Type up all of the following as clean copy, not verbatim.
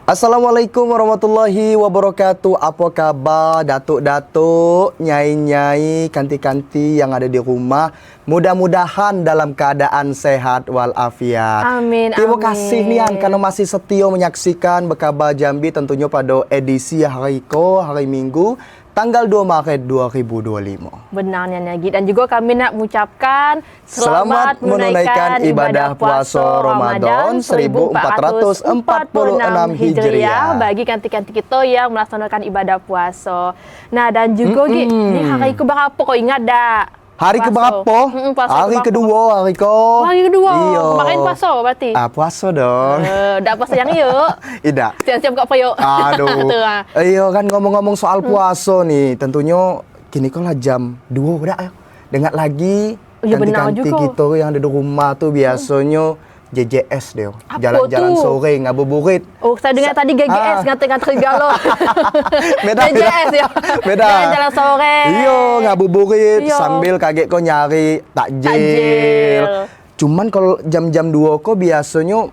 Assalamualaikum warahmatullahi wabarakatuh. Apa kabar datuk-datuk, nyai-nyai, kanti-kanti yang ada di rumah? Mudah-mudahan dalam keadaan sehat walafiat. Amin. Terima kasih Nian karena masih setia menyaksikan Berkabar Jambi, tentunya pada edisi hari Minggu tanggal 2 Maret 2025. Benarnya lagi. Dan juga kami nak mengucapkan selamat menunaikan ibadah puasa Ramadan 1446 Hijriah bagi kanti-kanti kita yang melaksanakan ibadah puasa. Nah, dan juga ni hari ke berapa kau ingat tak? Hari keberapa? Hari kedua, hari kedua. Iya. Kemarin puasa berarti? Puasa dong. Dah puasa yang yuk. Tidak. Siap-siap kat payuk. Aduh. Iya kan ngomong-ngomong soal puasa nih, tentunya kini kan lah jam 2 dah. Dengar lagi kanti-kanti kita yang ada di rumah tuh biasanya JJS dia. Jalan-jalan sore ngabuburit. Oh, saya dengar tadi GGS ngata-ngata galau. Beda. JJS ya. Beda. Jalan-jalan sore. Iya, ngabuburit sambil kaget kok nyari takjil. Cuman kalau jam-jam 2 kok biasanya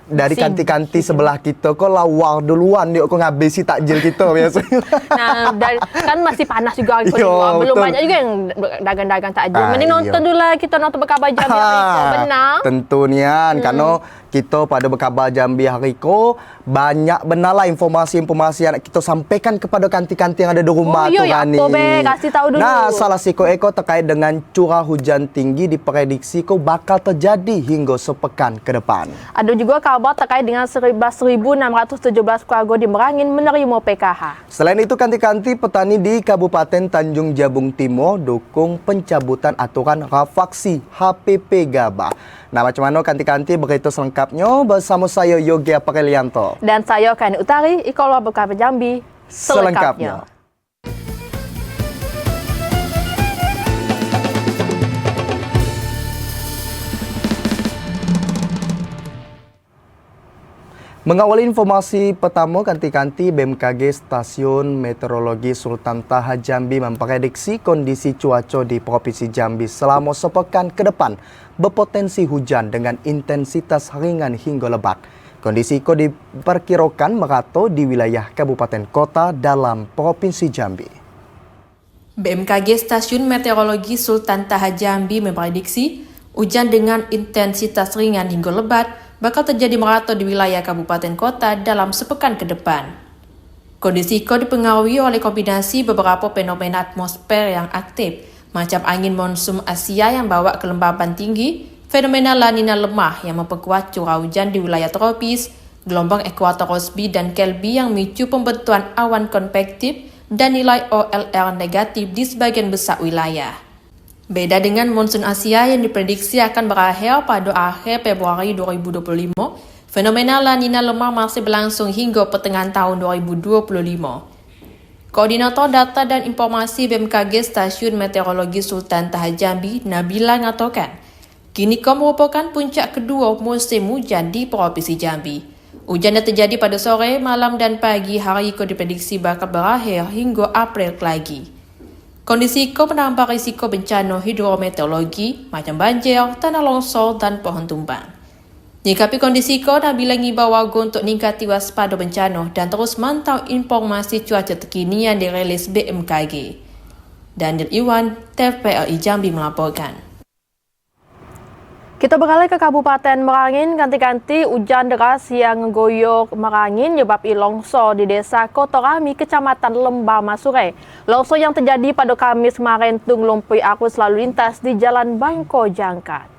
dari kanti-kanti sebelah kita kok lawar duluan dia kok ngabisi takjil kita biasanya. Nah, kan masih panas juga belum betul. Banyak juga yang dagang-dagang takjil. Mending nonton dulu lah, kita nonton Berkabar Jambi benar. Tentunya karena kita pada Berkabar Jambi hari ko banyak benar lah informasi-informasi yang kita sampaikan kepada kanti-kanti yang ada di rumah tu kan ni. Kasih tahu dulu. Nah, salah siko terkait dengan curah hujan tinggi diprediksi ko bakal terjadi hingga sepekan ke depan. Ada juga kabar terkait dengan 11.617 keluarga di Merangin menerima PKH. Selain itu, kanti-kanti petani di Kabupaten Tanjung Jabung Timur dukung pencabutan aturan rafaksi HPP Gabah. Nah, macam mana kanti-kanti berita selengkapnya bersama saya Yogi Apakelianto. Dan saya Kani Utari, Ikola Berkabar Jambi selengkapnya. Mengawali informasi pertama, kanti-kanti BMKG Stasiun Meteorologi Sultan Taha Jambi memprediksi kondisi cuaca di Provinsi Jambi selama sepekan ke depan berpotensi hujan dengan intensitas ringan hingga lebat. Kondisi itu diperkirakan merata di wilayah kabupaten kota dalam Provinsi Jambi. BMKG Stasiun Meteorologi Sultan Taha Jambi memprediksi hujan dengan intensitas ringan hingga lebat bakal terjadi merata di wilayah kabupaten kota dalam sepekan ke depan. Kondisi itu dipengaruhi oleh kombinasi beberapa fenomena atmosfer yang aktif, macam angin monsun Asia yang bawa kelembaban tinggi, fenomena La Nina lemah yang memperkuat curah hujan di wilayah tropis, gelombang ekuator Rossby dan Kelby yang memicu pembentukan awan konvektif, dan nilai OLR negatif di sebagian besar wilayah. Beda dengan monsun Asia yang diprediksi akan berakhir pada akhir Februari 2025, fenomena La Nina lemah masih berlangsung hingga pertengahan tahun 2025. Koordinator Data dan Informasi BMKG Stasiun Meteorologi Sultan Taha Jambi, Nabila mengatakan, kini merupakan puncak kedua musim hujan di Provinsi Jambi. Hujan yang terjadi pada sore, malam dan pagi hari diprediksi bakal berakhir hingga April lagi. Kondisi itu menambah risiko bencana hidrometeorologi macam banjir, tanah longsor, dan pohon tumbang. Nyikapi kondisi itu, Nabila ngimbau warga untuk ningkati waspada bencana dan terus mantau informasi cuaca terkini yang dirilis BMKG. Daniel Iwan, TVRI Jambi melaporkan. Kita beralih ke Kabupaten Merangin, kanti-kanti hujan deras yang menggoyok Merangin menyebabkan longsor di Desa Kotorami, Kecamatan Lembah Masure. Longsor yang terjadi pada Kamis kemarin mengelumpui arus lalu lintas di Jalan Bangko Jangkat.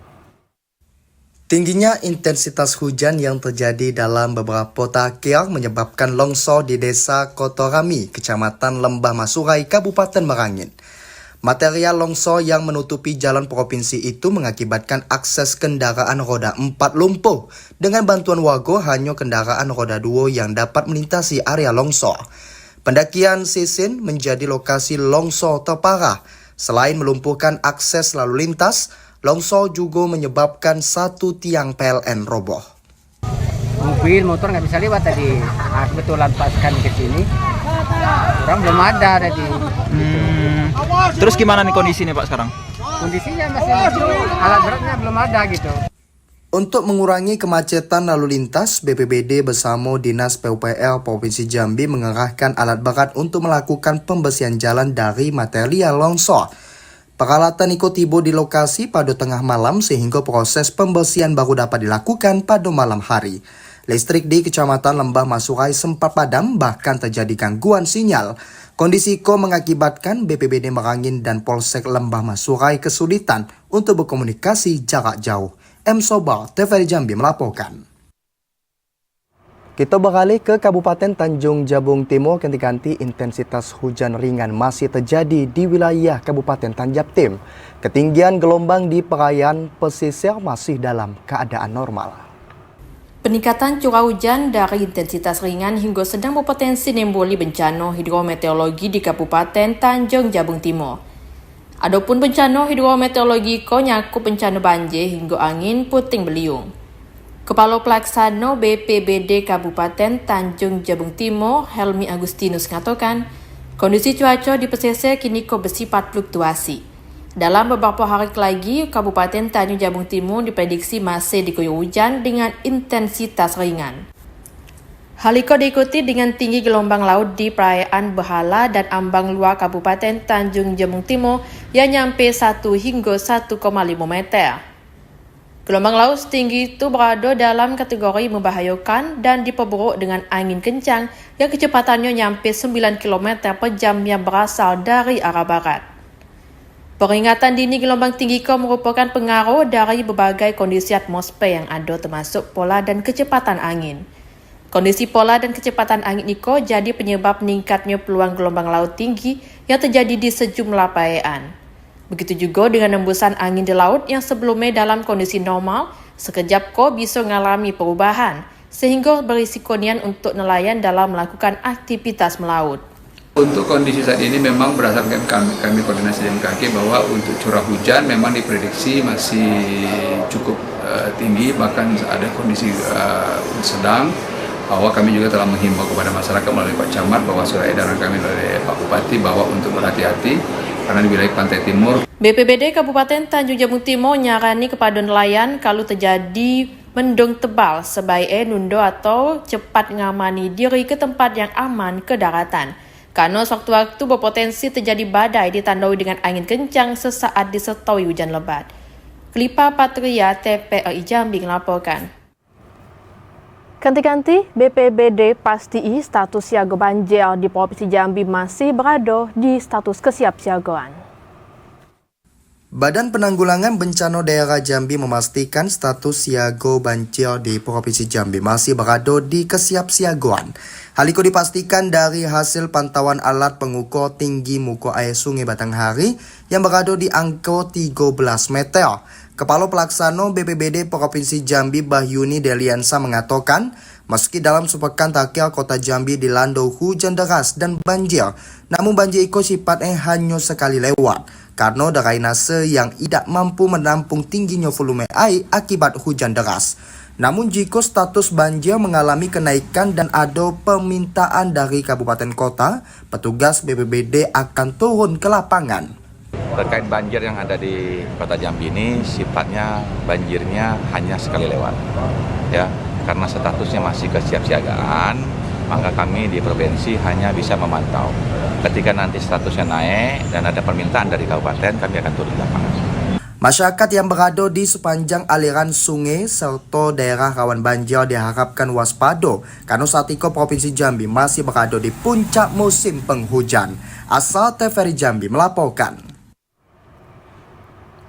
Tingginya intensitas hujan yang terjadi dalam beberapa takhir menyebabkan longsor di Desa Kotorami, Kecamatan Lembah Masurai, Kabupaten Merangin. Material longsor yang menutupi jalan provinsi itu mengakibatkan akses kendaraan roda 4 lumpuh. Dengan bantuan warga, hanya kendaraan roda 2 yang dapat melintasi area longsor. Pendakian Sisin menjadi lokasi longsor terparah. Selain melumpuhkan akses lalu lintas, longsor juga menyebabkan satu tiang PLN roboh. Mobil, motor nggak bisa lewat tadi. Kebetulan paskan ke sini, orang belum ada tadi. Terus gimana nih kondisinya Pak sekarang? Kondisinya masih alat beratnya belum ada gitu. Untuk mengurangi kemacetan lalu lintas, BPBD bersama Dinas PUPR Provinsi Jambi mengerahkan alat berat untuk melakukan pembersihan jalan dari material longsor. Peralatan itu tiba di lokasi pada tengah malam sehingga proses pembersihan baru dapat dilakukan pada malam hari. Listrik di Kecamatan Lembah Masurai sempat padam, bahkan terjadi gangguan sinyal. Kondisi itu mengakibatkan BPBD Merangin dan Polsek Lembah Masurai kesulitan untuk berkomunikasi jarak jauh. M. Sobar, TVRI Jambi melaporkan. Kita beralih ke Kabupaten Tanjung Jabung Timur ketika intensitas hujan ringan masih terjadi di wilayah Kabupaten Tanjab Tim. Ketinggian gelombang di perairan pesisir masih dalam keadaan normal. Peningkatan curah hujan dari intensitas ringan hingga sedang berpotensi menimbuli bencana hidrometeorologi di Kabupaten Tanjung Jabung Timur. Adapun bencana hidrometeorologi ko nyakup bencana banjir hingga angin puting beliung. Kepala Pelaksana BPBD Kabupaten Tanjung Jabung Timur, Helmi Agustinus mengatakan, kondisi cuaca di pesisir kini ko bersifat fluktuasi. Dalam beberapa hari lagi, Kabupaten Tanjung Jabung Timur diprediksi masih diguyur hujan dengan intensitas ringan. Hal itu diikuti dengan tinggi gelombang laut di perayaan Behala dan ambang luar Kabupaten Tanjung Jabung Timur yang nyampe 1 hingga 1,5 meter. Gelombang laut setinggi itu berada dalam kategori membahayakan dan diperburuk dengan angin kencang yang kecepatannya nyampe 9 km per jam yang berasal dari arah barat. Peringatan dini gelombang tinggi itu merupakan pengaruh dari berbagai kondisi atmosfer yang ada termasuk pola dan kecepatan angin. Kondisi pola dan kecepatan angin itu jadi penyebab meningkatnya peluang gelombang laut tinggi yang terjadi di sejumlah perairan. Begitu juga dengan hembusan angin di laut yang sebelumnya dalam kondisi normal, sekejap bisa mengalami perubahan, sehingga berisiko nian untuk nelayan dalam melakukan aktivitas melaut. Untuk kondisi saat ini memang berdasarkan kami koordinasi BMKG bahwa untuk curah hujan memang diprediksi masih cukup tinggi, bahkan ada kondisi sedang. Bahwa kami juga telah menghimbau kepada masyarakat melalui Pak Camat bahwa surat edaran kami oleh Pak Bupati bahwa untuk berhati-hati karena di wilayah pantai timur. BPBD Kabupaten Tanjung Jabung Timur nyarani kepada nelayan kalau terjadi mendung tebal sebaiknya nundo atau cepat ngamani diri ke tempat yang aman ke daratan. Karena sewaktu-waktu berpotensi terjadi badai ditandai dengan angin kencang sesaat disertai hujan lebat. Klipa Patria TVRI Jambi melaporkan. Ganti-ganti, BPBD pastiin status siaga banjir di Provinsi Jambi masih berada di status kesiapsiagaan. Badan Penanggulangan Bencana Daerah Jambi memastikan status siaga banjir di Provinsi Jambi masih berada di kesiapsiagaan. Hal itu dipastikan dari hasil pantauan alat pengukur tinggi muka air Sungai Batanghari yang berada di angka 13 meter. Kepala Pelaksana BPBD Provinsi Jambi Bahyuni Deliansa mengatakan, meski dalam sepekan terakhir kota Jambi dilanda hujan deras dan banjir, namun banjir itu sifatnya hanya sekali lewat karena drainase yang tidak mampu menampung tingginya volume air akibat hujan deras. Namun jika status banjir mengalami kenaikan dan ada permintaan dari kabupaten kota, petugas BPBD akan turun ke lapangan. Terkait banjir yang ada di Kota Jambi ini sifatnya banjirnya hanya sekali lewat, ya karena statusnya masih kesiapsiagaan, maka kami di provinsi hanya bisa memantau. Ketika nanti statusnya naik dan ada permintaan dari kabupaten, kami akan turun di lapangan. Masyarakat yang berada di sepanjang aliran sungai serta daerah rawan banjir diharapkan waspada karena saat itu Provinsi Jambi masih berada di puncak musim penghujan. Asal TVRI Jambi melaporkan.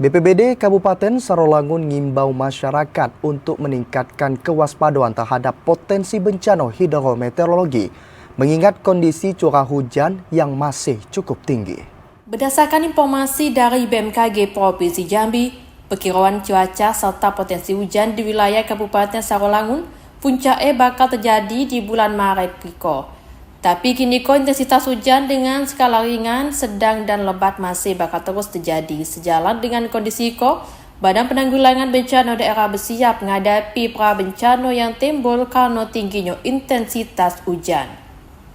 BPBD Kabupaten Sarolangun ngimbau masyarakat untuk meningkatkan kewaspadaan terhadap potensi bencana hidrometeorologi, mengingat kondisi curah hujan yang masih cukup tinggi. Berdasarkan informasi dari BMKG Provinsi Jambi, perkiraan cuaca serta potensi hujan di wilayah Kabupaten Sarolangun, puncaknya bakal terjadi di bulan Maret Piko. Tapi kini intensitas hujan dengan skala ringan, sedang dan lebat masih bakal terus terjadi. Sejalan dengan kondisi itu, Badan Penanggulangan Bencana Daerah bersiap menghadapi pra-bencana yang timbul karena tingginya intensitas hujan.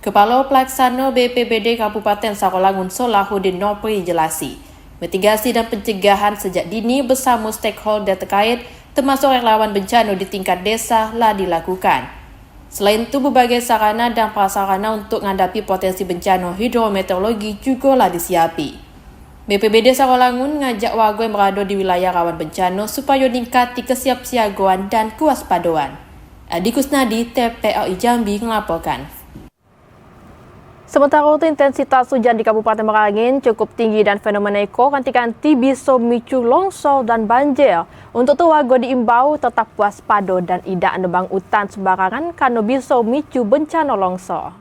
Kepala Pelaksana BPBD Kabupaten Sarolangun Solahuddin Nopri jelasi, mitigasi dan pencegahan sejak dini bersama stakeholder terkait termasuk relawan bencana di tingkat desa, telah dilakukan. Selain itu, berbagai sarana dan prasarana untuk menghadapi potensi bencana hidrometeorologi juga telah disiapi. BPBD Sarolangun ngajak warga yang berada di wilayah rawan bencana supaya meningkati kesiapsiagaan dan kewaspadaan. Adi Kusnadi, TPRI Jambi melaporkan. Sementara itu, intensitas hujan di Kabupaten Merangin cukup tinggi dan fenomena ganti-ganti bisa memicu longsor dan banjir. Untuk itu, warga diimbau tetap waspada dan tidak nebang hutan sembarangan karena bisa memicu bencana longsor.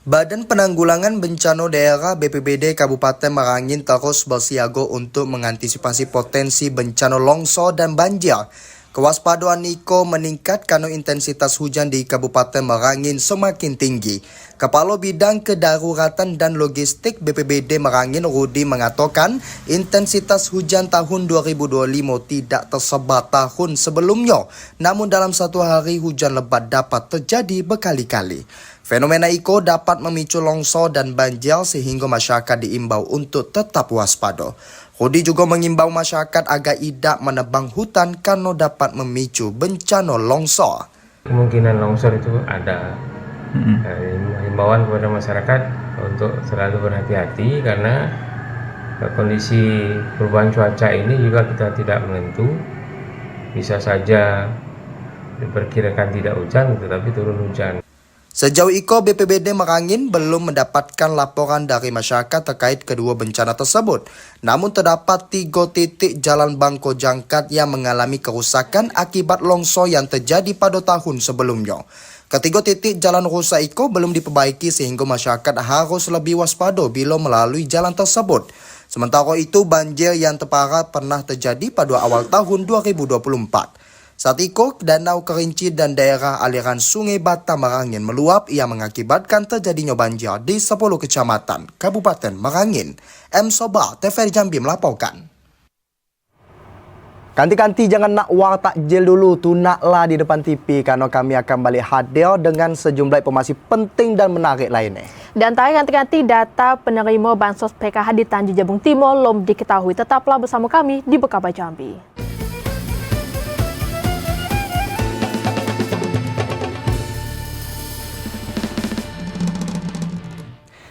Badan Penanggulangan Bencana Daerah BPBD Kabupaten Merangin terus bersiaga untuk mengantisipasi potensi bencana longsor dan banjir. Kewaspadaan Niko meningkat karena intensitas hujan di Kabupaten Merangin semakin tinggi. Kepala Bidang Kedaruratan dan Logistik BPBD Merangin Rudi mengatakan intensitas hujan tahun 2025 tidak tersebar tahun sebelumnya. Namun dalam satu hari hujan lebat dapat terjadi berkali-kali. Fenomena Iko dapat memicu longsor dan banjir sehingga masyarakat diimbau untuk tetap waspada. Rudi juga mengimbau masyarakat agar tidak menebang hutan karena dapat memicu bencana longsor. Kemungkinan longsor itu ada. Himbauan kepada masyarakat untuk selalu berhati-hati karena kondisi perubahan cuaca ini juga kita tidak menentu. Bisa saja diperkirakan tidak hujan tetapi turun hujan. Sejauh itu, BPBD Merangin belum mendapatkan laporan dari masyarakat terkait kedua bencana tersebut. Namun terdapat 3 titik jalan Bangko Jangkat yang mengalami kerusakan akibat longsor yang terjadi pada tahun sebelumnya. Ketiga titik jalan rusak itu belum diperbaiki sehingga masyarakat harus lebih waspada bila melalui jalan tersebut. Sementara itu, banjir yang terparah pernah terjadi pada awal tahun 2024. Saat itu, Danau Kerinci dan daerah aliran Sungai Batam Merangin meluap yang mengakibatkan terjadinya banjir di 10 kecamatan Kabupaten Merangin. M. Soba, TVRI Jambi melaporkan. Kanti-kanti jangan nak war takjil dulu, tunaklah di depan TV karena kami akan balik hadir dengan sejumlah informasi penting dan menarik lainnya. Dan ganti-ganti data penerima bansos PKH di Tanjung Jabung Timur belum diketahui. Tetaplah bersama kami di Bekaba Jambi.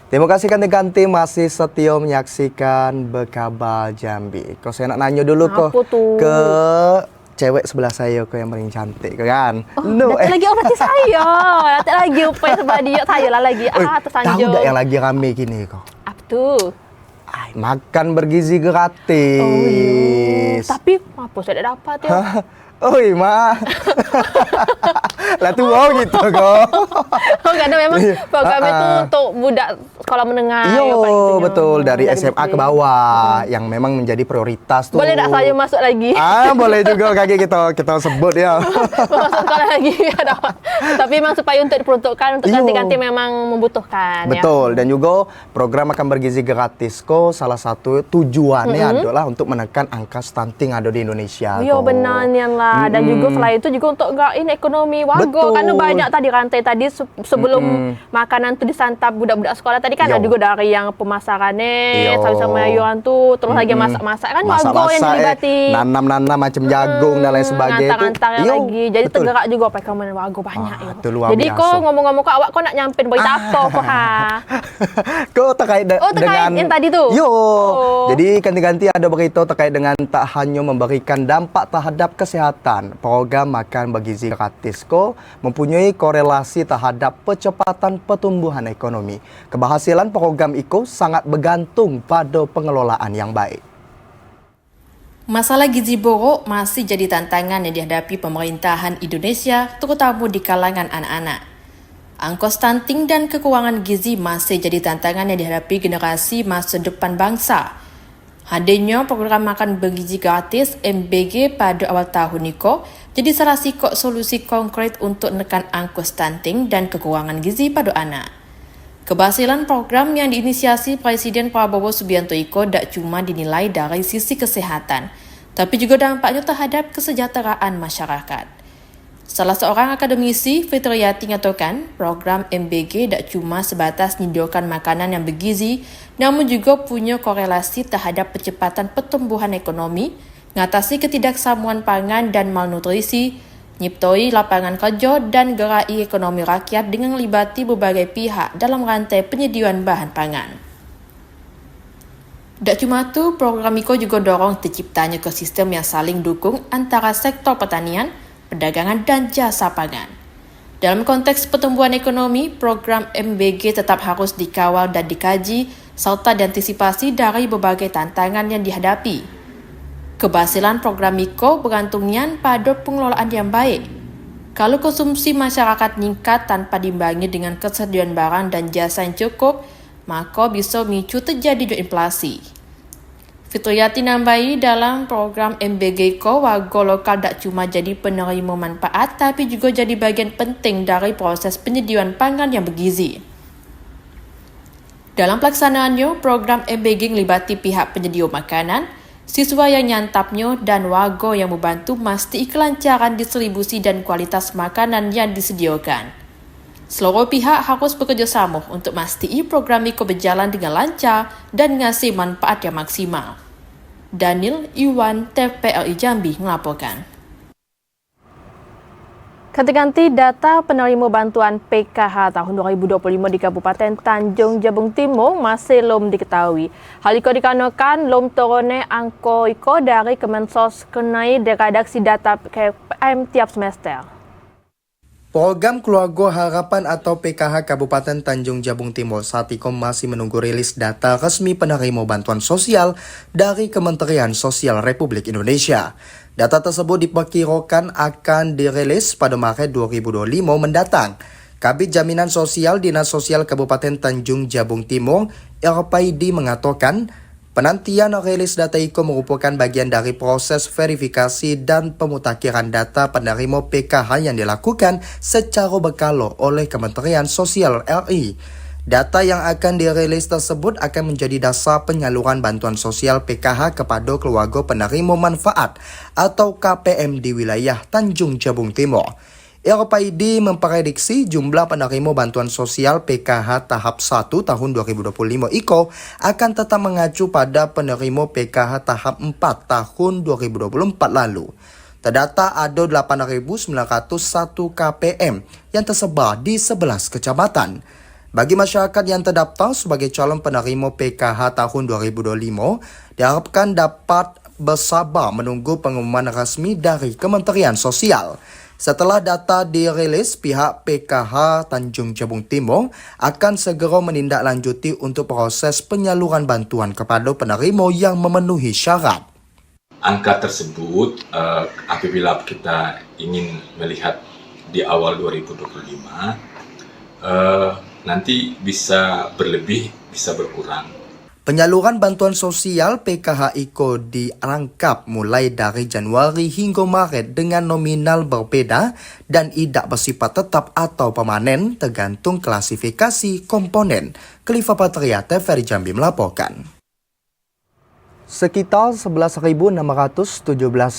Terima kasih ganti-ganti masih setia menyaksikan Bekaba Jambi. Kok saya nak nanya dulu kok ke cewek sebelah saya kok yang paling cantik kan? Oh, lagi berarti saya. Nanti lagi upaya sebelah dia saya lah lagi. Tahu Tersanjung. tak yang lagi rame gini kok? Apa tuh? Makan bergizi gratis. Oh iya. Tapi apa saya tidak dapat ya? Oi, Ma. Lah tuh gitu kok. Oh, karena memang program itu untuk budak sekolah menengah. Iya, betul. Dari SMA ke bawah yang memang menjadi prioritas tuh. Boleh tak saya masuk lagi? Boleh juga kaki kita sebut ya. Masuk sekolah lagi. Tapi memang supaya untuk diperuntukkan untuk ganti-ganti memang membutuhkan. Betul. Ya? Dan juga program makan bergizi gratis kok salah satu tujuannya adalah untuk menekan angka stunting ada di Indonesia. Iya, benarnya lah. Dan juga selain itu juga untuk gerakin ekonomi warga. Karena banyak tadi rantai tadi sebelum makanan itu disantap budak-budak sekolah tadi kan ada juga dari yang pemasarannya, sama sayuran tuh, terus lagi masak-masak kan warga yang dilibatkan. Nanam-nanam macam jagung dan lain sebagainya itu. Lagi. Jadi tergerak juga perekonomian warga banyak. Jadi biasa. kok ngomong-ngomong kok awak kok nak nyampein berita apa kok Kok terkait dengan yang tadi tuh. Jadi ganti-ganti ada berita terkait dengan tak hanya memberikan dampak terhadap kesehatan. Program makan bergizi gratis mempunyai korelasi terhadap percepatan pertumbuhan ekonomi. Keberhasilan program itu sangat bergantung pada pengelolaan yang baik. Masalah gizi buruk masih jadi tantangan yang dihadapi pemerintahan Indonesia, terutama di kalangan anak-anak. Angka stunting dan kekurangan gizi masih jadi tantangan yang dihadapi generasi masa depan bangsa. Hadirnya program makan bergizi gratis MBG pada awal tahun ini jadi salah satu solusi konkret untuk menekan angka stunting dan kekurangan gizi pada anak. Keberhasilan program yang diinisiasi Presiden Prabowo Subianto itu tidak cuma dinilai dari sisi kesehatan, tapi juga dampaknya terhadap kesejahteraan masyarakat. Salah seorang akademisi, Fitriati, mengatakan program MBG tidak cuma sebatas menyediakan makanan yang bergizi, namun juga punya korelasi terhadap percepatan pertumbuhan ekonomi ngatasi ketidaksamuan pangan dan malnutrisi, nyiptoi lapangan kerja dan gerai ekonomi rakyat dengan melibati berbagai pihak dalam rantai penyediaan bahan pangan. Tak cuma itu, program IKO juga dorong terciptanya ekosistem yang saling dukung antara sektor pertanian, perdagangan, dan jasa pangan. Dalam konteks pertumbuhan ekonomi, program MBG tetap harus dikawal dan dikaji, serta diantisipasi dari berbagai tantangan yang dihadapi. Keberhasilan program IKO bergantungnya pada pengelolaan yang baik. Kalau konsumsi masyarakat meningkat tanpa diimbangi dengan kesediaan barang dan jasa yang cukup, maka bisa memicu terjadi inflasi. Fitriati nambahi, dalam program MBG IKO, warga lokal tak cuma jadi penerima manfaat, tapi juga jadi bagian penting dari proses penyediaan pangan yang bergizi. Dalam pelaksanaannya, program MBG melibati pihak penyedia makanan, siswa yang nyantapnya, dan warga yang membantu mesti kelancaran distribusi dan kualitas makanan yang disediakan. Seluruh pihak harus bekerjasama untuk memastikan program IKO berjalan dengan lancar dan ngasih manfaat yang maksimal. Daniel Iwan, TVRI Jambi melaporkan. Ganti-ganti data penerima bantuan PKH tahun 2025 di Kabupaten Tanjung Jabung Timur masih belum diketahui. Hal itu dikarenakan belum turunnya angka IKO dari Kemensos kenai redaksi data PKM tiap semester. Program Keluarga Harapan atau PKH Kabupaten Tanjung Jabung Timur saat ini masih menunggu rilis data resmi penerima bantuan sosial dari Kementerian Sosial Republik Indonesia. Data tersebut diperkirakan akan dirilis pada Maret 2025 mendatang. Kabid Jaminan Sosial Dinas Sosial Kabupaten Tanjung Jabung Timur, RPID, mengatakan penantian rilis data IKO merupakan bagian dari proses verifikasi dan pemutakhiran data penerima PKH yang dilakukan secara berkala oleh Kementerian Sosial RI. Data yang akan dirilis tersebut akan menjadi dasar penyaluran bantuan sosial PKH kepada keluarga penerima manfaat atau KPM di wilayah Tanjung Jabung Timur. RPID memprediksi jumlah penerima bantuan sosial PKH tahap 1 tahun 2025 IKO akan tetap mengacu pada penerima PKH tahap 4 tahun 2024 lalu. Terdata ada 8.901 KPM yang tersebar di 11 kecamatan. Bagi masyarakat yang terdaftar sebagai calon penerima PKH tahun 2025, diharapkan dapat bersabar menunggu pengumuman resmi dari Kementerian Sosial. Setelah data dirilis, pihak PKH Tanjung Jabung Timur akan segera menindaklanjuti untuk proses penyaluran bantuan kepada penerima yang memenuhi syarat. Angka tersebut apabila kita ingin melihat di awal 2025, nanti bisa berlebih, bisa berkurang. Penyaluran bantuan sosial PKH IKO dirangkap mulai dari Januari hingga Maret dengan nominal berbeda dan tidak bersifat tetap atau permanen tergantung klasifikasi komponen. Khalifa Patria, TVRI Jambi melaporkan. Sekitar 11.617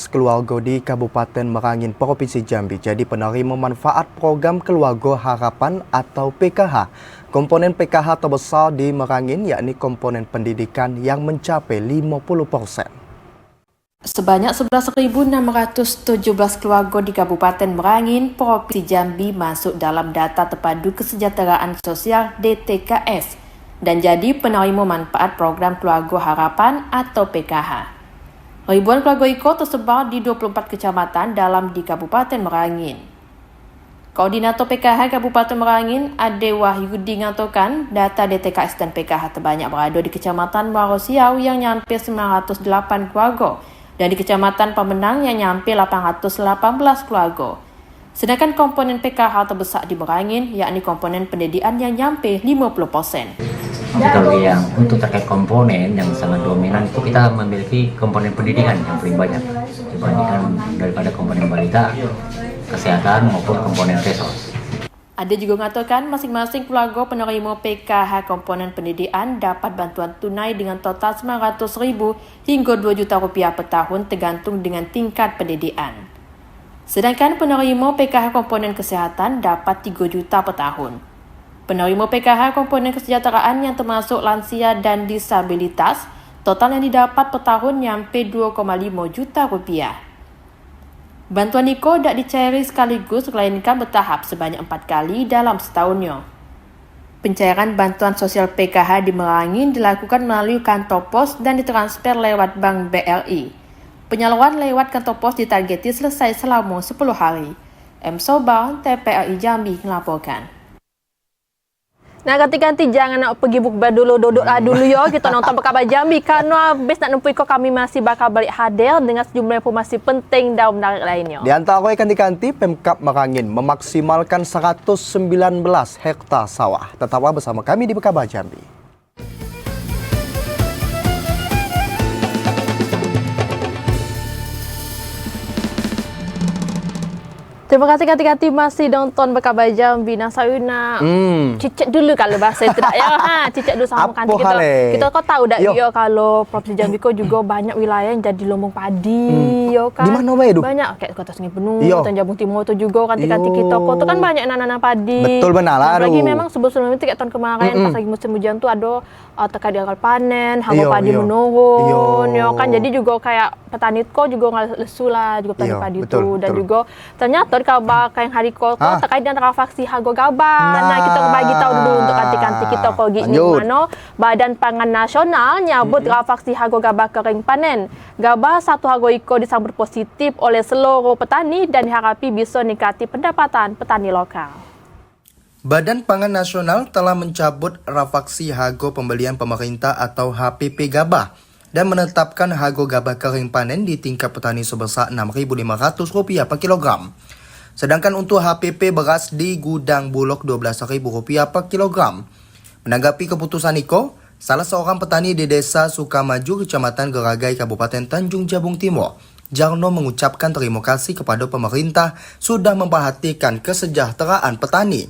keluarga di Kabupaten Merangin, Provinsi Jambi jadi penerima manfaat program Keluarga Harapan atau PKH. Komponen PKH terbesar di Merangin yakni komponen pendidikan yang mencapai 50%. Sebanyak 11.617 keluarga di Kabupaten Merangin, Provinsi Jambi masuk dalam data terpadu kesejahteraan sosial DTKS dan jadi penerima manfaat program Keluarga Harapan atau PKH. Ribuan keluarga IKO tersebar di 24 kecamatan di Kabupaten Merangin. Koordinator PKH Kabupaten Merangin, Ade Wahyudi, mengatakan data DTKS dan PKH terbanyak berada di Kecamatan Warosiau yang nyampe 908 keluarga dan di Kecamatan Pemenang yang nyampe 818 keluarga. Sedangkan komponen PKH terbesar di Merangin yakni komponen pendidikan yang nyampe 50%. Kalau yang untuk terkait komponen yang sangat dominan itu kita memiliki komponen pendidikan yang paling banyak dibandingkan daripada komponen balita, kesehatan maupun komponen resos. Ada juga mengatakan masing-masing keluarga penerima PKH komponen pendidikan dapat bantuan tunai dengan total Rp900.000 hingga Rp2 juta per tahun tergantung dengan tingkat pendidikan. Sedangkan penerima PKH komponen kesehatan dapat Rp3 juta per tahun. Penerima PKH komponen kesejahteraan yang termasuk lansia dan disabilitas Total yang didapat per tahun nyampe 2,5 juta rupiah. Bantuan Niko tidak dicairi sekaligus, melainkan bertahap sebanyak 4 kali dalam setahunnya. Pencairan bantuan sosial PKH di Merangin dilakukan melalui kantor pos dan ditransfer lewat Bank BRI. Penyaluran lewat kantor pos ditargeti selesai selama 10 hari. M. Sobar, TPRI Jambi melaporkan. Nah, ganti-ganti jangan nak pergi bukber dulu, duduk dulu yo, kita nonton Berkabar Jambi karena habis nak nempuh kami masih bakal balik hadir dengan sejumlah informasi penting dan menarik lainnya. Di antara ganti-ganti, Pemkab Merangin memaksimalkan 119 hektar sawah. Tetaplah bersama kami di Berkabar Jambi. Terima kasih ganti-ganti masih nonton Berkabar Jambi. Nah, saya nak cicak dulu kalau bahasa tidak ya. Cicak dulu sama kanti kita. Kita kau tahu tak yo kalau Provinsi Jambi kau juga banyak wilayah yang jadi lumbung padi yo kan. Di mana wae tu? Banyak kayak Kota Sungai Penuh, Hutan Jabung Timur tu juga kanti-kanti kita. Kau tu kan banyak nanam padi. Betul benar lah. Lagi memang sebelum itu kayak tahun kemarin pas lagi musim hujan tu ada terkait dengan panen, harga padi menurun yo kan. Jadi juga kayak petani kau juga nggak lesu lah juga petani padi tu dan juga ternyata kabar yang hari kau terkait dengan transaksi harga gabah. Nah, kita bagi tahu dulu untuk kanti-kanti kita pergi ni mana Badan Pangan Nasional nyabut transaksi harga gabah kering panen. Gabah satu harga iko disambut positif oleh seluruh petani dan diharapkan bisa nikati pendapatan petani lokal. Badan Pangan Nasional telah mencabut transaksi harga pembelian pemerintah atau HPP gabah dan menetapkan harga gabah kering panen di tingkat petani sebesar Rp6.500 per kilogram. Sedangkan untuk HPP beras di gudang Bulog Rp12.000 per kilogram. Menanggapi keputusan itu, salah seorang petani di Desa Sukamaju, Kecamatan Geragai, Kabupaten Tanjung Jabung Timur, Jarno mengucapkan terima kasih kepada pemerintah sudah memperhatikan kesejahteraan petani.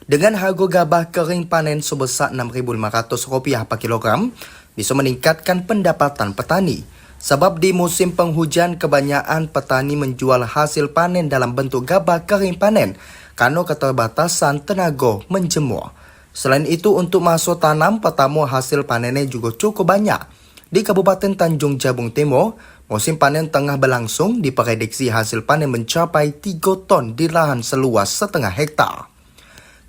Dengan harga gabah kering panen sebesar Rp6.500 per kilogram, bisa meningkatkan pendapatan petani. Sebab di musim penghujan kebanyakan petani menjual hasil panen dalam bentuk gabah kering panen karena keterbatasan tenaga menjemur. Selain itu untuk masuk tanam pertama hasil panennya juga cukup banyak. Di Kabupaten Tanjung Jabung Timur, musim panen tengah berlangsung, diprediksi hasil panen mencapai 3 ton di lahan seluas 0,5 hektar.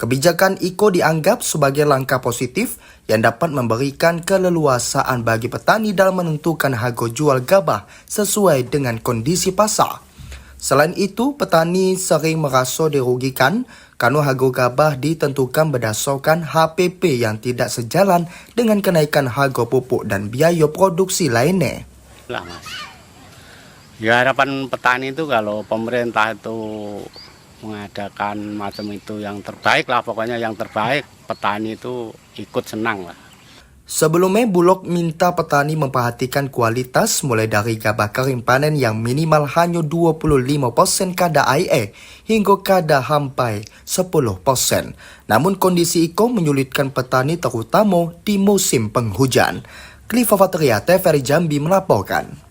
Kebijakan IKO dianggap sebagai langkah positif yang dapat memberikan keleluasaan bagi petani dalam menentukan harga jual gabah sesuai dengan kondisi pasar. Selain itu, petani sering merasa dirugikan karena harga gabah ditentukan berdasarkan HPP yang tidak sejalan dengan kenaikan harga pupuk dan biaya produksi lainnya. Lah, Mas. Ya harapan petani itu kalau pemerintah itu mengadakan macam itu yang terbaik lah, pokoknya yang terbaik, petani itu ikut senang lah. Sebelumnya, Bulog minta petani memperhatikan kualitas mulai dari gabah kering panen yang minimal hanya 25% kadar air hingga kadar sampai 10%. Namun kondisi itu menyulitkan petani terutama di musim penghujan. Cliff Fatria, TVRI Jambi melaporkan.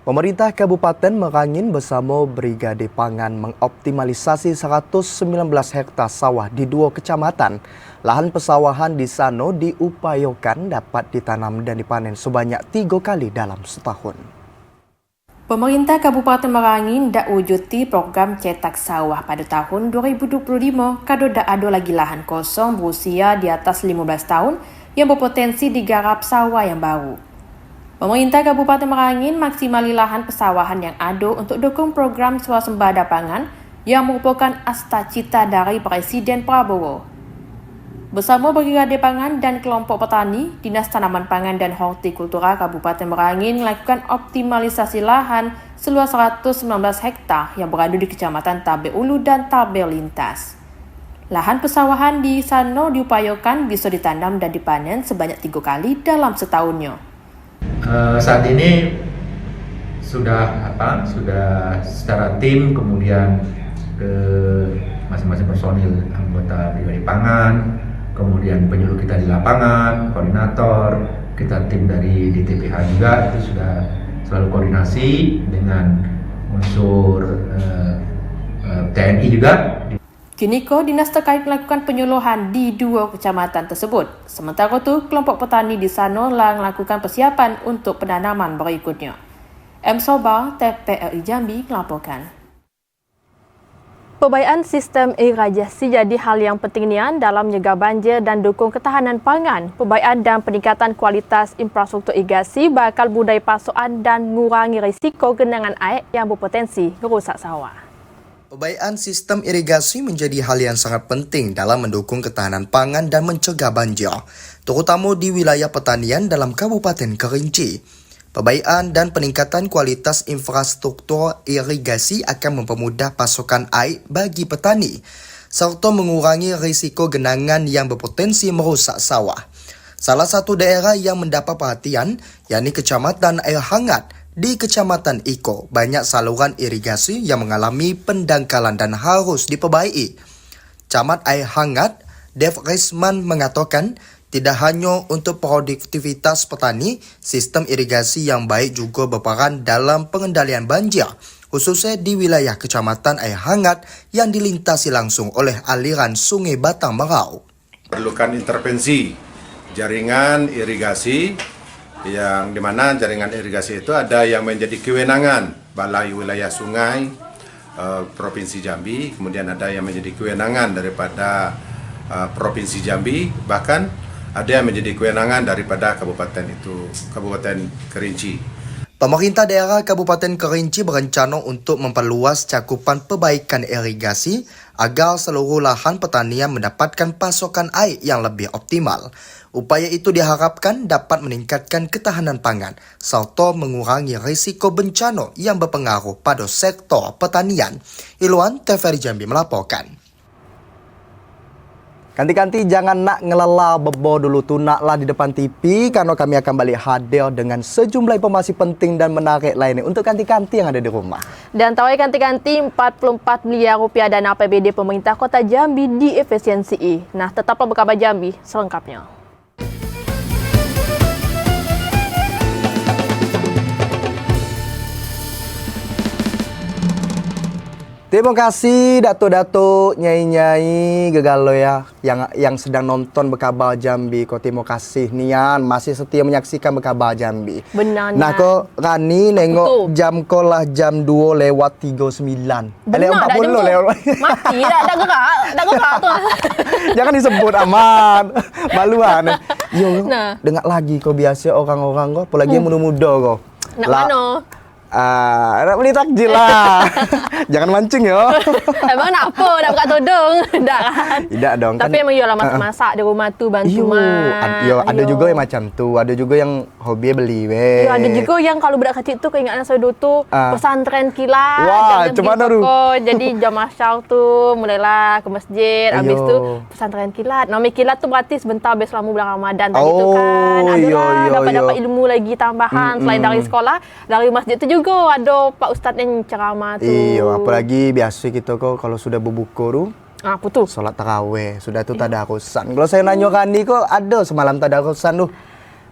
Pemerintah Kabupaten Merangin bersama Brigade Pangan mengoptimalisasi 119 hektar sawah di 2 kecamatan. Lahan persawahan di sana diupayakan dapat ditanam dan dipanen sebanyak 3 kali dalam setahun. Pemerintah Kabupaten Merangin dak wujuti program cetak sawah pada tahun 2025 kado dak ada lagi lahan kosong berusia di atas 15 tahun yang berpotensi digarap sawah yang baru. Pemerintah Kabupaten Merangin maksimali lahan persawahan yang ada untuk dukung program swasembada pangan yang merupakan cita-cita dari Presiden Prabowo. Bersama Brigade Pangan dan kelompok petani, Dinas Tanaman Pangan dan Hortikultura Kabupaten Merangin melakukan optimalisasi lahan seluas 119 hektar yang berada di Kecamatan Tabel Ulu dan Tabel Lintas. Lahan persawahan di sana diupayakan bisa ditanam dan dipanen sebanyak 3 kali dalam setahunnya. Saat ini sudah secara tim, kemudian ke masing-masing personil anggota Brigade Pangan, kemudian penyuluh kita di lapangan, koordinator, kita tim dari DTPH juga itu sudah selalu koordinasi dengan unsur TNI juga. Kini dinas terkait melakukan penyuluhan di 2 kecamatan tersebut. Sementara itu, kelompok petani di sana melakukan persiapan untuk penanaman berikutnya. M. Soba, TVRI Jambi melaporkan. Perbaikan sistem irigasi jadi hal yang penting nian dalam mencegah banjir dan dukung ketahanan pangan. Perbaikan dan peningkatan kualitas infrastruktur irigasi bakal budaya pasokan dan mengurangi risiko genangan air yang berpotensi merusak sawah. Perbaikan sistem irigasi menjadi hal yang sangat penting dalam mendukung ketahanan pangan dan mencegah banjir, terutama di wilayah pertanian dalam Kabupaten Kerinci. Perbaikan dan peningkatan kualitas infrastruktur irigasi akan mempermudah pasokan air bagi petani, serta mengurangi risiko genangan yang berpotensi merusak sawah. Salah satu daerah yang mendapat perhatian, yakni Kecamatan Air Hangat. Di Kecamatan Iko, banyak saluran irigasi yang mengalami pendangkalan dan harus diperbaiki. Camat Air Hangat, Dev Risman mengatakan, tidak hanya untuk produktivitas petani, sistem irigasi yang baik juga berperan dalam pengendalian banjir, khususnya di wilayah Kecamatan Air Hangat yang dilintasi langsung oleh aliran Sungai Batang Merau. Perlukan intervensi jaringan irigasi, yang dimana jaringan irigasi itu ada yang menjadi kewenangan Balai Wilayah Sungai Provinsi Jambi, kemudian ada yang menjadi kewenangan daripada Provinsi Jambi, bahkan ada yang menjadi kewenangan daripada kabupaten Kerinci. Pemerintah daerah Kabupaten Kerinci berencana untuk memperluas cakupan perbaikan irigasi agar seluruh lahan pertanian mendapatkan pasokan air yang lebih optimal. Upaya itu diharapkan dapat meningkatkan ketahanan pangan serta mengurangi risiko bencana yang berpengaruh pada sektor pertanian. Iluan TVRI Jambi melaporkan. Kanti-kanti jangan nak ngelala bebo dulu tu, naklah di depan TV karena kami akan balik hadir dengan sejumlah informasi penting dan menarik lainnya untuk kanti-kanti yang ada di rumah. Dan tahu kanti-kanti 44 miliar rupiah dana APBD pemerintah Kota Jambi diefisiensi. Nah, tetaplah berkabar Jambi selengkapnya. Terima kasih datuk-datuk, nyai-nyai, gegalo ya yang sedang nonton Berkabar Jambi. Kau terima kasih nian masih setia menyaksikan Berkabar Jambi. Benar. Nah kau Rani nengok jam kau lah jam 2:39. Benar, 40 lewat. Mati dah gerak tu. Jangan disebut aman. Maluan. Yo, dengar lagi kau biasa orang-orang kau, apalagi yang muda-muda kau. Nak mana? Nak beli takjil lah. Jangan mancing yo. Emang nak apa? Nak buka todong? Tak kan? Tidak dong. Tapi emang iyalah masak di rumah tu bantu mak. Ada juga yang macam tu. Ada juga yang hobi beli weh. Ada juga yang kalau budak kecil tu keinginan saya dulu tu pesantren kilat. Wah, macam mana tu? Jadi jam asyar tu mulailah ke masjid. Habis tu pesantren kilat. Nama kilat tu berarti sebentar habis selama bulan Ramadan tadi tu kan. Adalah dapat ilmu lagi tambahan selain dari sekolah, dari masjid tu juga ada Pak Ustaz yang ceramah tu. Iya, apalagi biasa kita kok kalau sudah berbuka tu. Apa tu? Solat tarawih. Sudah tu tadarusan. Kalau saya nanya Rani kok ada semalam tadarusan tu.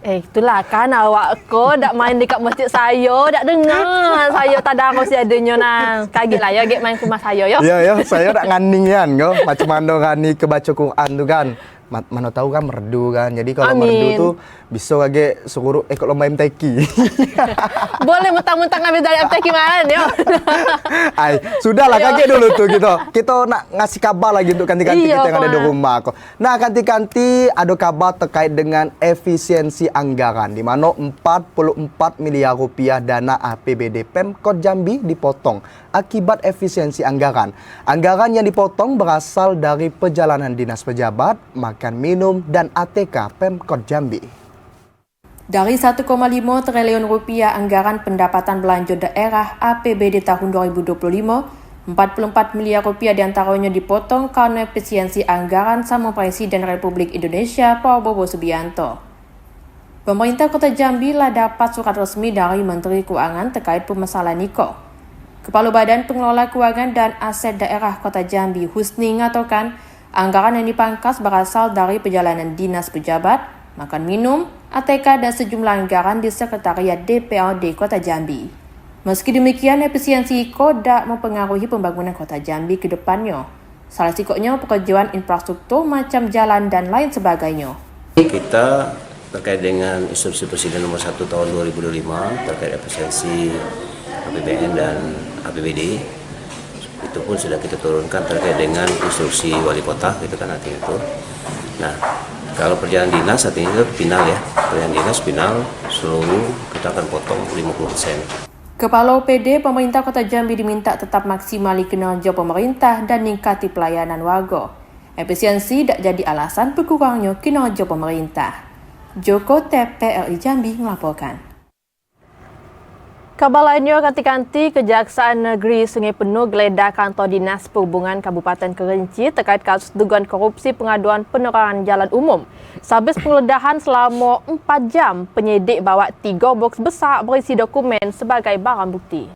Itulah kan awak ko dak main dekat masjid saya, dak dengar saya tadarus adanya nang. Kaget lah ya get main ke rumah saya ya. Ya, saya dak nganing kan kau. Macam mana Rani ke baca Quran tu kan. Mana tahu kan merdu kan. Jadi kalau merdu tu bisa lagi suruh ikut lomba MTQ. Boleh mentang-mentang ambil dari MTQ mana ya. Sudahlah kaget dulu tu kita. Kita nak ngasih kabar lagi untuk kanti-kanti kita yang ada di rumah kok. Nah, kanti-kanti ada kabar terkait dengan efisiensi anggaran di mana 44 miliar rupiah dana APBD Pemkot Jambi dipotong akibat efisiensi anggaran. Anggaran yang dipotong berasal dari perjalanan dinas pejabat, makan minum dan ATK Pemkot Jambi. Dari 1,5 triliun rupiah anggaran pendapatan belanja daerah APBD tahun 2025, 44 miliar rupiah diantaranya dipotong karena efisiensi anggaran sama Presiden Republik Indonesia Prabowo Subianto. Pemerintah Kota Jambi lah dapat surat resmi dari Menteri Keuangan terkait permasalahan Niko. Kepala Badan Pengelola Keuangan dan Aset Daerah Kota Jambi Husni mengatakan anggaran yang dipangkas berasal dari perjalanan dinas pejabat, makan minum, ATK dan sejumlah anggaran di Sekretariat DPRD Kota Jambi. Meski demikian, efisiensi IKO tak mempengaruhi pembangunan Kota Jambi ke depannya. Salah satunya pekerjaan infrastruktur macam jalan dan lain sebagainya. Kita terkait dengan instruksi Presiden nomor 1 tahun 2025 terkait efisiensi APBN dan APBD, itu pun sudah kita turunkan terkait dengan instruksi wali kota, gitu kan artinya itu. Nah, kalau perjalanan dinas saat ini itu final ya, perjalanan dinas final seluruh kita akan potong 50%. Kepala OPD pemerintah Kota Jambi diminta tetap maksimali kinerja pemerintah dan ningkati pelayanan warga. Efisiensi tidak jadi alasan berkurangnya kinerja pemerintah. Joko TPRI Jambi melaporkan. Kabar lainnya, kanti-kanti Kejaksaan Negeri Sungai Penuh geledah kantor Dinas Perhubungan Kabupaten Kerinci terkait kasus dugaan korupsi pengaduan penerangan jalan umum. Sehabis penggeledahan selama 4 jam, penyidik bawa 3 boks besar berisi dokumen sebagai barang bukti.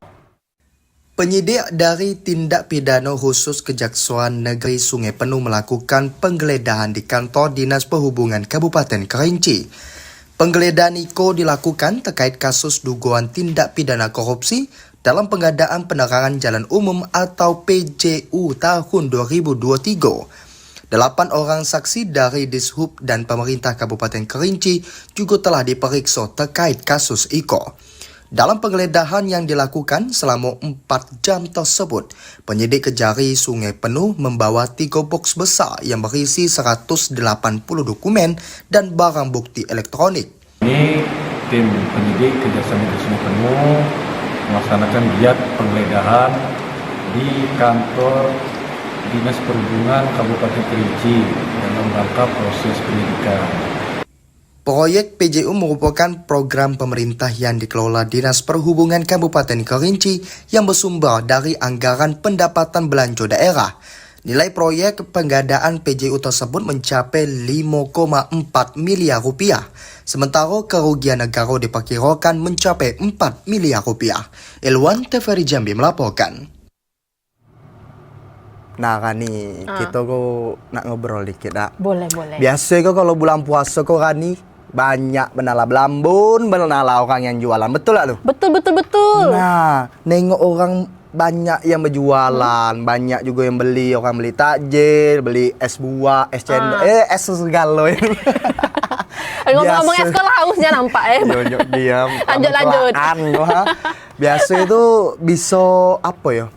Penyidik dari Tindak Pidana Khusus Kejaksaan Negeri Sungai Penuh melakukan penggeledahan di kantor Dinas Perhubungan Kabupaten Kerinci. Penggeledahan itu dilakukan terkait kasus dugaan tindak pidana korupsi dalam pengadaan penerangan jalan umum atau PJU tahun 2023. 8 orang saksi dari Dishub dan pemerintah Kabupaten Kerinci juga telah diperiksa terkait kasus itu. Dalam penggeledahan yang dilakukan selama 4 jam tersebut, penyidik Kejari Sungai Penuh membawa 3 boks besar yang berisi 180 dokumen dan barang bukti elektronik. Ini tim penyidik Kejaksaan Negeri Sungai Penuh melaksanakan giat penggeledahan di kantor Dinas Perhubungan Kabupaten Kerinci dalam rangka proses penyidikan. Proyek PJU merupakan program pemerintah yang dikelola Dinas Perhubungan Kabupaten Kerinci yang bersumber dari anggaran pendapatan belanja daerah. Nilai proyek pengadaan PJU tersebut mencapai 5,4 miliar rupiah. Sementara kerugian negara diperkirakan mencapai 4 miliar rupiah. Ilwan TVRI Jambi melaporkan. Nah Rani, kita kok nak ngobrol dikit nak. Boleh. Biasa kok kalau bulan puasa kok Rani, banyak benala belambun, benala orang yang jualan. Betul tak lu? Betul. Nah, nengok orang banyak yang berjualan, banyak juga yang beli. Orang beli takjil, beli es buah, es cendol, es segala. Ngomong-ngomong es sekolah hausnya nampak Diam. Lanjut. Biasa itu bisa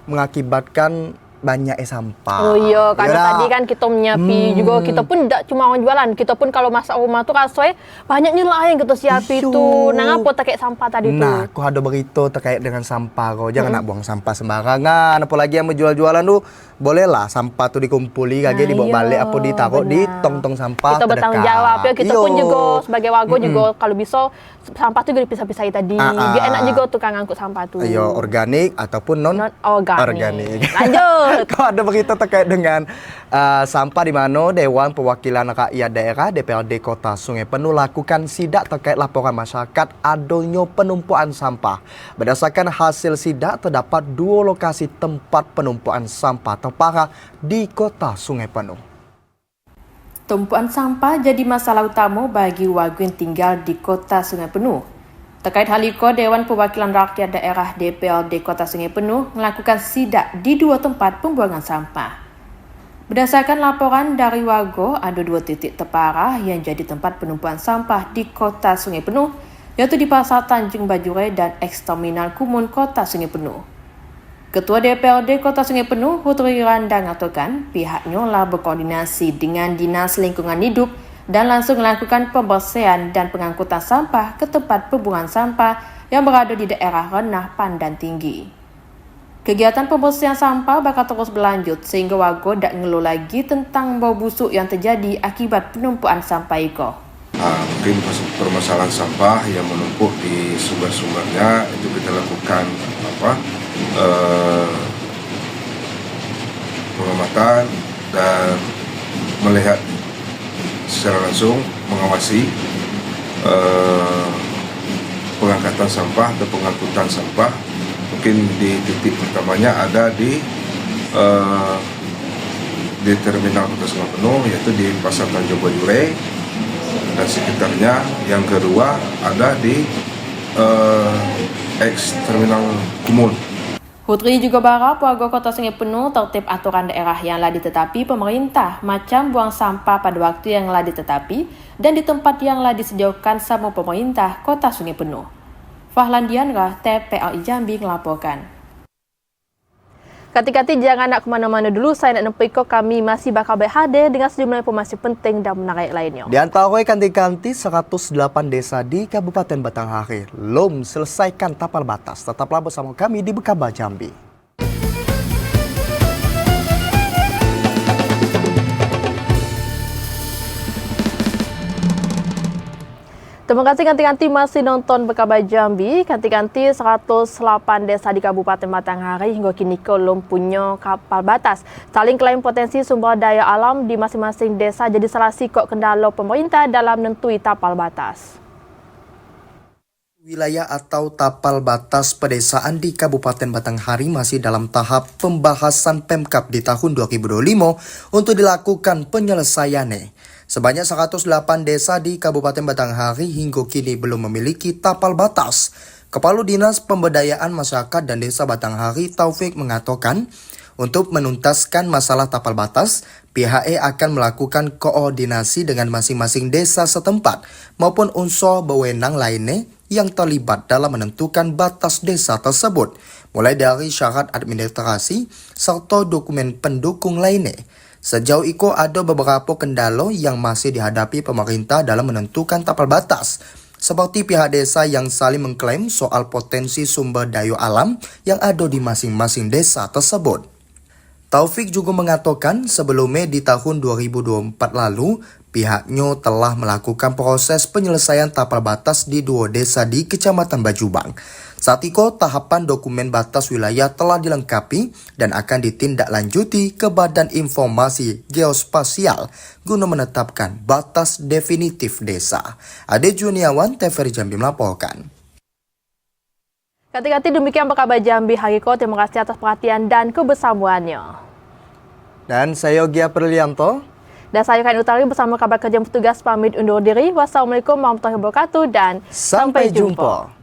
mengakibatkan banyak sampah. Oh iya, karena tadi kan kita menyiapi juga, kita pun tidak cuma orang jualan, kita pun kalau masak rumah tuh rasanya banyak nilai yang kita siapi tuh. Nah, apa terkait sampah tadi tuh? Nah, aku ada berita terkait dengan sampah kau. Jangan nak buang sampah sembarangan. Apalagi yang menjual-jualan tuh, bolehlah sampah tuh dikumpuli, kagak dibawa balik apa ditaruh di tong-tong sampah kita bertanggung jawab ya, kita pun juga sebagai warga juga kalau bisa sampah tuh dipisah-pisahin tadi. Biar enak juga tukang ngangkut sampah tuh. Iya, organik ataupun non-organik. Lanjut. Kau ada berita terkait dengan sampah di mana Dewan Perwakilan Rakyat Daerah DPRD Kota Sungai Penuh lakukan sidak terkait laporan masyarakat adanya penumpuan sampah. Berdasarkan hasil sidak, terdapat 2 lokasi tempat penumpuan sampah terparah di Kota Sungai Penuh. Tumpuan sampah jadi masalah utama bagi warga yang tinggal di Kota Sungai Penuh. Terkait hal itu, Dewan Perwakilan Rakyat Daerah DPRD Kota Sungai Penuh melakukan sidak di 2 tempat pembuangan sampah. Berdasarkan laporan dari warga, ada 2 titik terparah yang jadi tempat penumpuan sampah di Kota Sungai Penuh, yaitu di Pasar Tanjung Bajure dan Eks-Terminal Kumun Kota Sungai Penuh. Ketua DPRD Kota Sungai Penuh, Putri Randa mengatakan pihaknya telah berkoordinasi dengan Dinas Lingkungan Hidup dan langsung melakukan pembersihan dan pengangkutan sampah ke tempat pembuangan sampah yang berada di daerah rendah pandan tinggi. Kegiatan pembersihan sampah bakal terus berlanjut sehingga warga tidak ngeluh lagi tentang bau busuk yang terjadi akibat penumpuan sampah itu. Mungkin permasalahan sampah yang menumpuk di sumber-sumbernya itu kita lakukan pengamatan dan melihat secara langsung, mengawasi pengangkatan sampah atau pengangkutan sampah. Mungkin di titik pertamanya ada di terminal Kota Sungai Penuh, yaitu di Pasar Tanjung Bajure dan sekitarnya. Yang kedua ada di Eks-Terminal Kumun. Putri juga berharap warga Kota Sungai Penuh tertib aturan daerah yang telah ditetapi pemerintah, macam buang sampah pada waktu yang telah ditetapi dan di tempat yang telah disediakan sama pemerintah Kota Sungai Penuh. Fahlan Dianra, TPLI Jambi melaporkan. Kati-kati jangan nak kemana-mana dulu, saya nak nempai kami masih bakal berhadir dengan sejumlah informasi penting dan menarik lainnya. Di antara kanti-kanti 108 desa di Kabupaten Batanghari belum selesaikan tapal batas. Tetaplah bersama kami di Bekaba Jambi. Terima kasih kanti-kanti masih nonton Bekaba Jambi. Kanti-kanti 108 desa di Kabupaten Batanghari hingga kini belum punya kapal batas. Saling klaim potensi sumber daya alam di masing-masing desa jadi salah sikok kendala pemerintah dalam menentui tapal batas. Wilayah atau tapal batas pedesaan di Kabupaten Batanghari masih dalam tahap pembahasan Pemkab di tahun 2025 untuk dilakukan penyelesaiannya. Sebanyak 108 desa di Kabupaten Batanghari hingga kini belum memiliki tapal batas. Kepala Dinas Pemberdayaan Masyarakat dan Desa Batanghari Taufik mengatakan, untuk menuntaskan masalah tapal batas, pihak akan melakukan koordinasi dengan masing-masing desa setempat maupun unsur berwenang lainnya yang terlibat dalam menentukan batas desa tersebut, mulai dari syarat administrasi serta dokumen pendukung lainnya. Sejauh itu ada beberapa kendala yang masih dihadapi pemerintah dalam menentukan tapal batas, seperti pihak desa yang saling mengklaim soal potensi sumber daya alam yang ada di masing-masing desa tersebut. Taufik juga mengatakan sebelumnya di tahun 2024 lalu, pihaknya telah melakukan proses penyelesaian tapal batas di 2 desa di Kecamatan Bajubang. Saat itu, tahapan dokumen batas wilayah telah dilengkapi dan akan ditindaklanjuti ke Badan Informasi Geospasial guna menetapkan batas definitif desa. Ade Juniawan, TVRI Jambi melaporkan. Kati-kati demikian Bekaba Jambi hari ini. Terima kasih atas perhatian dan kebersamaannya. Dan saya Gia Perlianto. Dan saya Kain Utari bersama kabar kerja petugas pamit undur diri. Wassalamualaikum warahmatullahi wabarakatuh dan sampai jumpa.